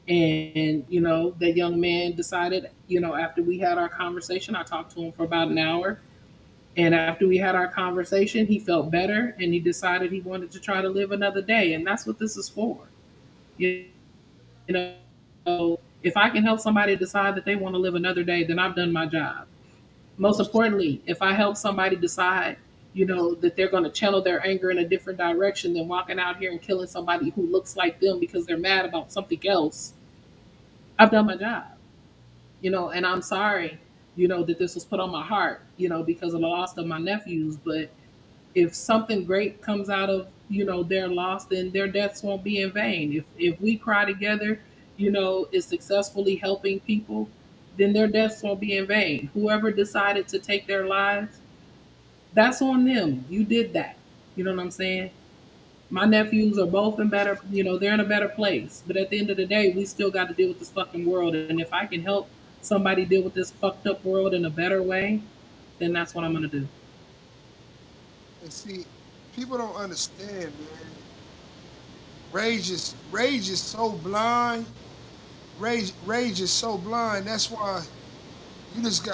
And, that young man decided, after we had our conversation, I talked to him for about an hour. And after we had our conversation, he felt better and he decided he wanted to try to live another day. And that's what this is for. You if I can help somebody decide that they want to live another day, then I've done my job. Most Most importantly, if I help somebody decide, that they're going to channel their anger in a different direction than walking out here and killing somebody who looks like them because they're mad about something else, I've done my job. And I'm sorry, that this was put on my heart, because of the loss of my nephews. But if something great comes out of their loss, then their deaths won't be in vain. If we cry together, is successfully helping people, then their deaths won't be in vain. Whoever decided to take their lives, that's on them. You did that. You know what I'm saying? My nephews are both in better, they're in a better place. But at the end of the day, we still got to deal with this fucking world. And if I can help somebody deal with this fucked up world in a better way, then that's what I'm gonna do. and see, people don't understand, man. Rage is so blind. Rage is so blind. That's why you just you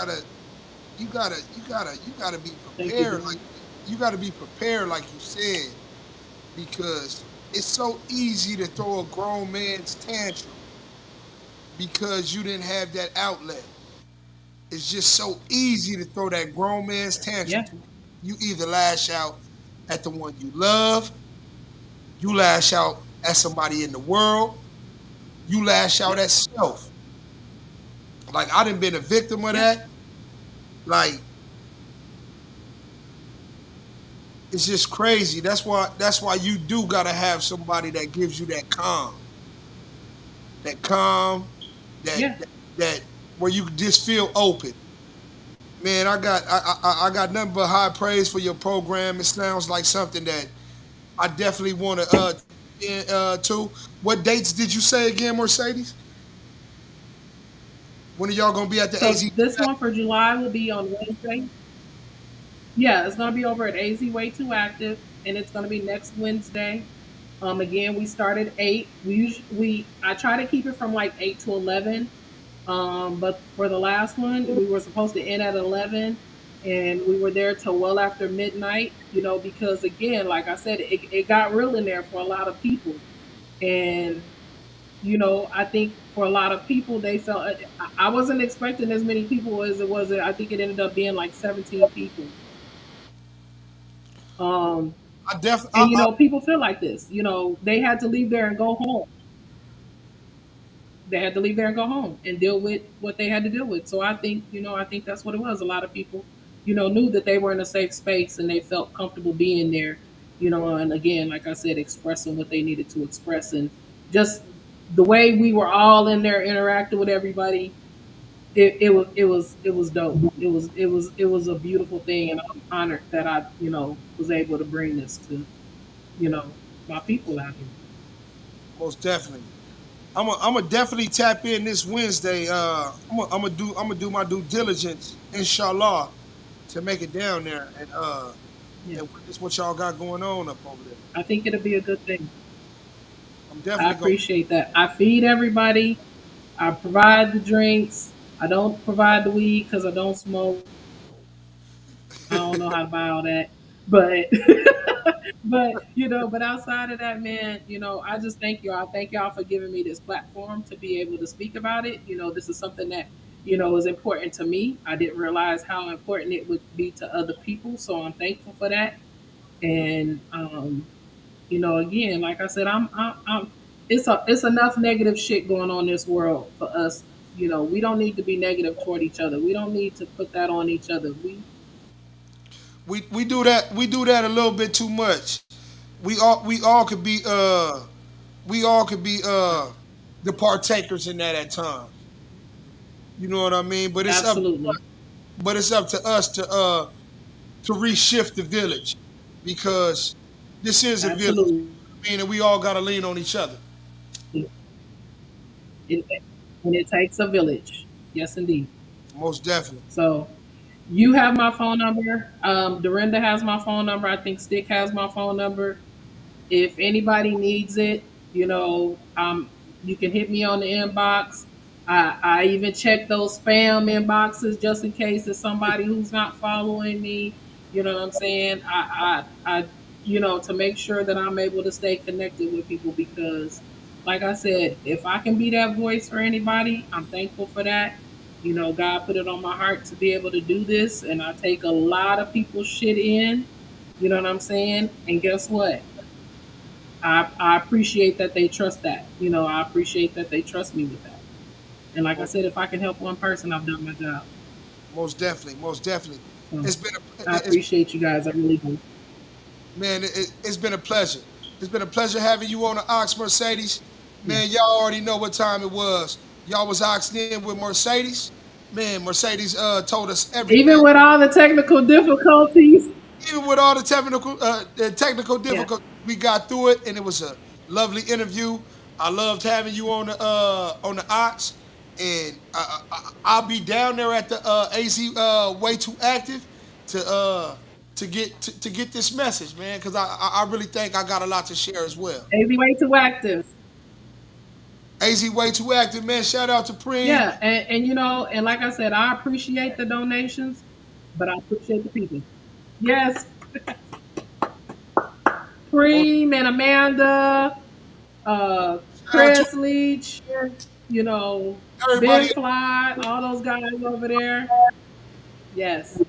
gotta be Thank you, prepared. Like Billy. you gotta be prepared, like you said, because it's so easy to throw a grown man's tantrum because you didn't have that outlet. It's just so easy to throw that grown man's tantrum. Yeah, You either lash out at the one you love, you lash out at somebody in the world, you lash out yeah, at self. Like I done been a victim of yeah, that. Like it's just crazy. That's why you do gotta have somebody that gives you that calm, that yeah. that, that where you just feel open. Man, I got nothing but high praise for your program. It sounds like something that I definitely want to to. What dates did you say again, Mercedes? When are y'all gonna be at the So AZ? this one for July will be on Wednesday. Yeah, it's gonna be over at AZ Way Too Active, and it's gonna be next Wednesday. Again, we start at 8. We I try to keep it from like 8 to 11. But for the last one, we were supposed to end at 11, and we were there till well after midnight. Because again, like I said, it got real in there for a lot of people. And I think for a lot of people, they felt I wasn't expecting as many people as it was. I think it ended up being like 17 people. Um, I def and people feel like this. They had to leave there and go home. They had to leave there and go home and deal with what they had to deal with. So I think that's what it was. A lot of people, knew that they were in a safe space and they felt comfortable being there. And again, like I said, expressing what they needed to express, and just the way we were all in there interacting with everybody. It was dope. It was a beautiful thing, and I'm honored that I was able to bring this to you know my people out here. most definitely. I'm gonna definitely tap in this Wednesday. I'm gonna do my due diligence, inshallah, to make it down there Yeah. and witness what y'all got going on up over there. I think it'll be a good thing. I'm I definitely going. appreciate that. I feed everybody. I provide the drinks. I don't provide the weed because I don't smoke. I don't know how to buy all that. But but outside of that, man, I just thank you. I thank y'all for giving me this platform to be able to speak about it. This is something that, is important to me. I didn't realize how important it would be to other people. So I'm thankful for that. And again, like I said, I'm it's enough negative shit going on in this world for us. We don't need to be negative toward each other. We don't need to put that on each other. We do that a little bit too much. We all could be the partakers in that at times. You know what I mean? Absolutely. But it's up to us to reshift the village, because this is a village, Absolutely. meaning we all got to lean on each other. It, and it takes a village. Yes, indeed. Most definitely. So you have my phone number. Dorinda has my phone number. I think Stick has my phone number. If anybody needs it, you can hit me on the inbox. I even check those spam inboxes just in case it's somebody who's not following me. You know what I'm saying? To make sure that I'm able to stay connected with people because, like I said, if I can be that voice for anybody, I'm thankful for that. God put it on my heart to be able to do this, and I take a lot of people's shit in. You know what I'm saying? And guess what? I appreciate that they trust that. I appreciate that they trust me with that. And like I Most, said, if I can help one person, I've done my job. most definitely. Most definitely. So It's been I appreciate you guys. I really do. man. It's been a pleasure. It's been a pleasure having you on the Ox Mercedes. Yeah. Man, y'all already know what time it was. Y'all was oxed in with Mercedes. Man, Mercedes told us Even everything. with all the technical difficulties. Even with all the technical Yeah. difficulties, we got through it, and it was a lovely interview. I loved having you on the Ox, and I'll be down there at the AZ Way Too Active to get this message, man, because I really think I got a lot to share as well. AV way too active. AZ Way Too Active, man. Shout out to Preem. Yeah. And like I said, I appreciate the donations, but I appreciate the people. Yes. Most, Preem and Amanda, shout out to Chris Leach, Ben everybody. Fly, all those guys over there. Yes.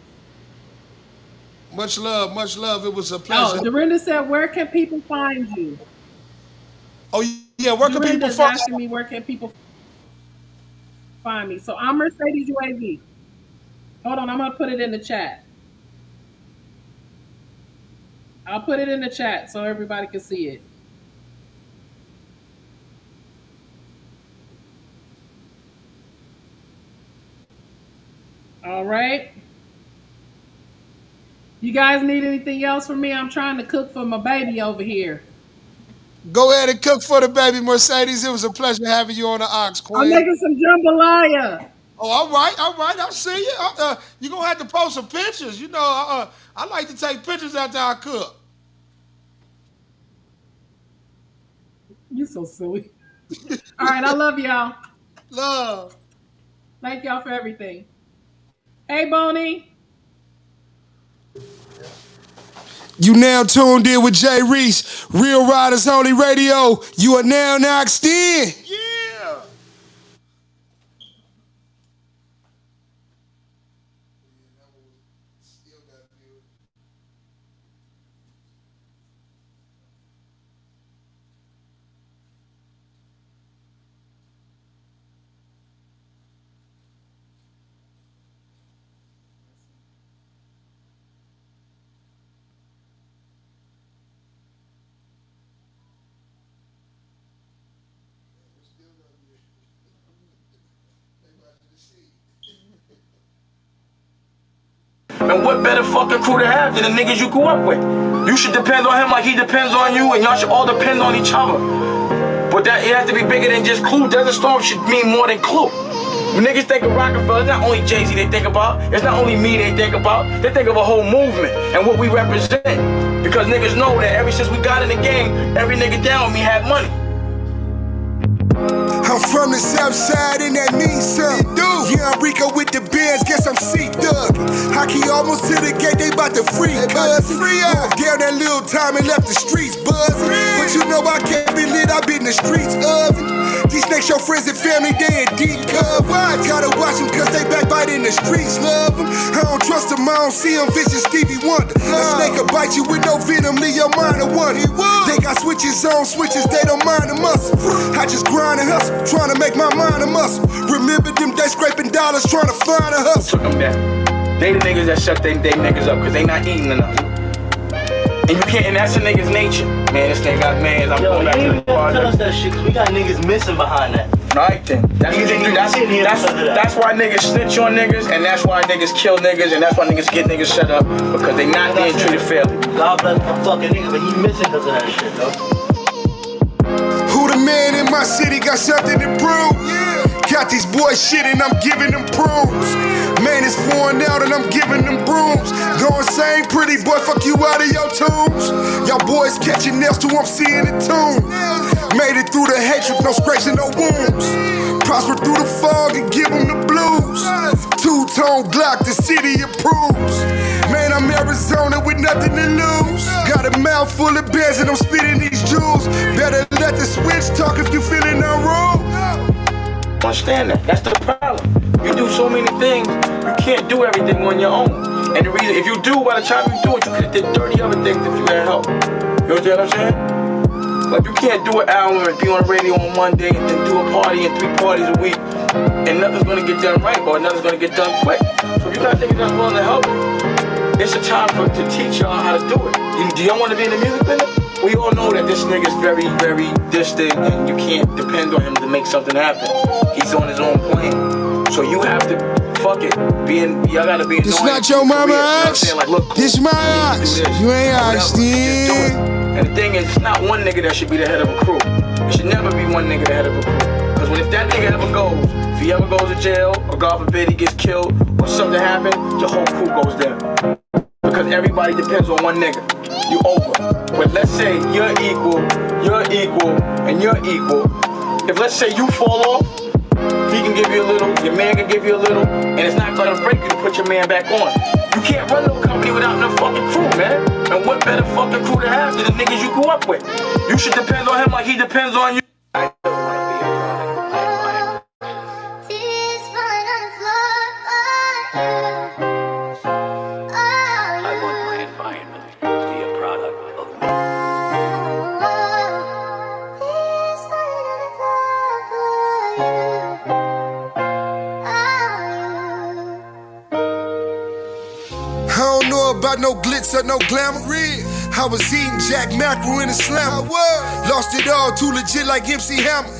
Much love, much love. It was a Oh, pleasure. Dorinda said, where can people find you? Oh yeah, where can people Dorinda is find? asking me, where can people find me? So I'm Mercedes UAV. Hold on, I'm going to put it in the chat. I'll put it in the chat so everybody can see it. All right. You guys need anything else from me? I'm trying to cook for my baby over here. Go ahead and cook for the baby, Mercedes. It was a pleasure having you on the Ox, I'm Queen. making some jambalaya. Oh, all right, all right. I see you. You're going to have to post some pictures. I like to take pictures after I cook. You so silly. All right, I love y'all. Love. Thank y'all for everything. Hey, Boney. You now tuned in with Jay Reese, Real Riders Only Radio. You are now Oxed in. Yeah. And what better fucking crew to have than the niggas you grew up with? You should depend on him like he depends on you, and y'all should all depend on each other. But that it has to be bigger than just Clue. Desert Storm should mean more than Clue. When niggas think of Rockefeller, it's not only Jay-Z they think about. It's not only me they think about. They think of a whole movement and what we represent. Because niggas know that ever since we got in the game, every nigga down with me had money. I'm from the south side and that means something. Yeah, I'm Rico with the bands, guess I'm C-Thug. Hockey almost to the gate, they bout to free cuz. Walked down that little time and left the streets buzzing. But you know I can't be lit, I been in the streets oven. These snakes your friends and family, they in deep cover. Gotta watch them cause they backbite in the streets, love them. I don't trust them, I don't see them, vicious Stevie Wonder. A snake will bite you with no venom, leave your mind a wonder. They got switches on switches, they don't mind the muscle. I just grind and hustle, trying to make my mind a muscle. Remember them days scraping dollars, trying to find a hustle. Took them down. They the niggas that shut they niggas up cause they not eating enough. And you can't, and that's a nigga's nature. Man, this nigga got mans, I'm going back to the party. Tell us that shit, cause we got niggas missing behind that. Right then. That's what they do. That's why niggas snitch on niggas, and that's why niggas kill niggas, and that's why niggas get niggas shut up, because they not being treated fairly. God bless my fucking nigga, but he missing cause of that shit, though. Who the man in my city got something to prove? Got these boys shit and I'm giving them prunes. Man is pouring out and I'm giving them brooms. Going same pretty boy, fuck you out of your tunes. Y'all boys catching nails too, I'm seeing it too. Made it through the hatred, no scrapes and no wounds. Prosper through the fog and give them the blues. Two-tone Glock, the city approves. Man, I'm Arizona with nothing to lose. Got a mouth full of bears and I'm spitting these jewels. Better let the switch talk if you feeling unruly. Understand that. That's the problem. You do so many things, you can't do everything on your own. And the reason, if you do, by the time you do it, you could have did 30 other things if you had help. You understand what I'm saying? Like, you can't do an album and be on the radio on Monday and then do a party and 3 parties a week, and nothing's gonna get done right or nothing's gonna get done quick. So if you got niggas that's willing to help, it's a time to teach y'all how to do it. Do y'all want to be in the music business? We all know that this nigga's very, very distant and you can't depend on him to make something happen. He's on his own plane. So you have to, fuck it, y'all gotta be in This not your mama Ox. Like, look, this my Ox. You ain't Ox, then. And the thing is, it's not one nigga that should be the head of a crew. It should never be one nigga the head of a crew. Because if that nigga ever goes, if he ever goes to jail, or God forbid he gets killed, or something happens, the whole crew goes down. Because everybody depends on one nigga. You over. But let's say you're equal, and you're equal. If let's say you fall off, he can give you a little, your man can give you a little, and it's not gonna break you to put your man back on. You can't run no company without no fucking crew, man. And what better fucking crew to have than the niggas you grew up with? You should depend on him like he depends on you. I don't wanna be a product. I want my environment to be a product of me. I don't know about no glitz or no glamour. I was eating Jack Mackerel in a slammer. Lost it all, too legit like MC Hammer.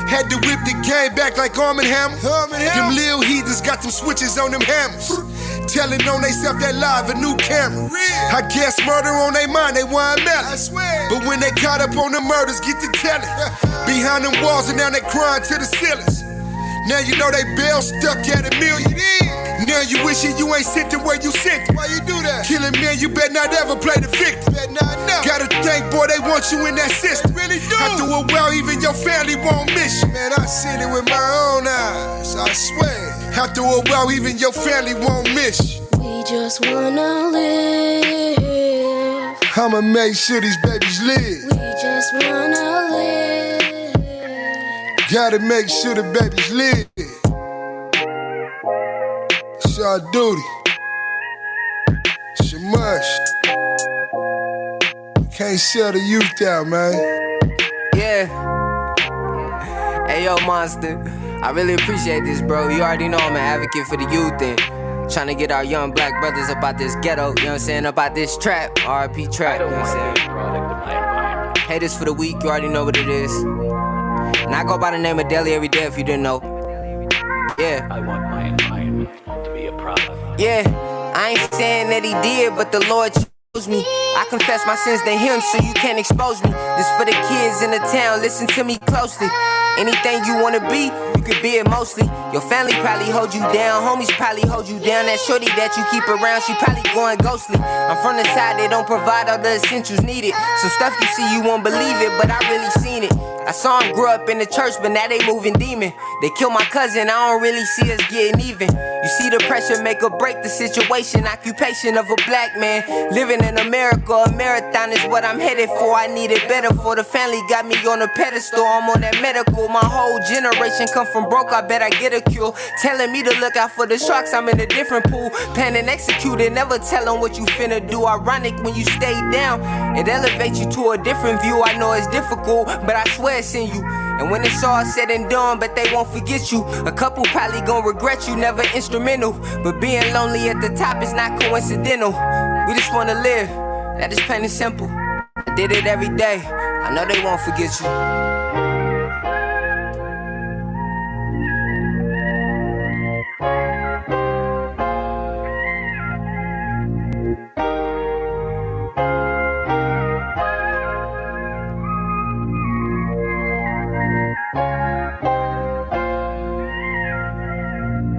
Had to whip the game back like Arm & Hammer. Them lil heathens got them switches on them hammers. Telling on they self that live, a new camera. I guess murder on they mind, they want malice. But when they caught up on the murders, get to telling. Behind them walls and now they crying to the ceilings. Now you know they bail stuck at $1 million. Now you wishing you ain't sent it where you sent it. Why you do that? Killing man, you better not ever play the victim. Gotta think, boy, they want you in that system. They really do. After a while, even your family won't miss you. Man, I seen it with my own eyes, I swear. After a while, even your family won't miss you. We just wanna live. I'ma make sure these babies live. We just wanna live. Gotta make sure the babies live. It's our duty. It's your must. Can't sell the youth out, man. Yeah. Hey, yo, Monster. I really appreciate this, bro. You already know I'm an advocate for the youth and trying to get our young black brothers up out this ghetto, you know what I'm saying? Up out this trap, RIP trap, you know what I'm saying? Hey, this for the week, you already know what it is. And I go by the name of Deli every day if you didn't know. Yeah. I want my environment to be a product. Yeah, I ain't saying that he did, but the Lord chose me. I confess my sins to him so you can't expose me. This for the kids in the town, listen to me closely. Anything you wanna be, you could be it mostly. Your family probably hold you down, homies probably hold you down. That shorty that you keep around, she probably going ghostly. I'm from the side that don't provide all the essentials needed. Some stuff you see, you won't believe it, but I really seen it. I saw him grow up in the church, but now they moving demon. They killed my cousin, I don't really see us getting even. You see the pressure make or break the situation. Occupation of a black man living in America. A marathon is what I'm headed for. I need it better for the family. Got me on a pedestal. I'm on that medical. My whole generation come from broke. I bet I get a cure. Telling me to look out for the sharks. I'm in a different pool. Plan and execute it. Never tell them what you finna do. Ironic when you stay down. It elevates you to a different view. I know it's difficult, but I swear it's in you. And when it's all said and done, but they won't forget you. A couple probably gon' regret you, never instrumental. But being lonely at the top is not coincidental. We just wanna live, that is plain and simple. I did it every day, I know they won't forget you.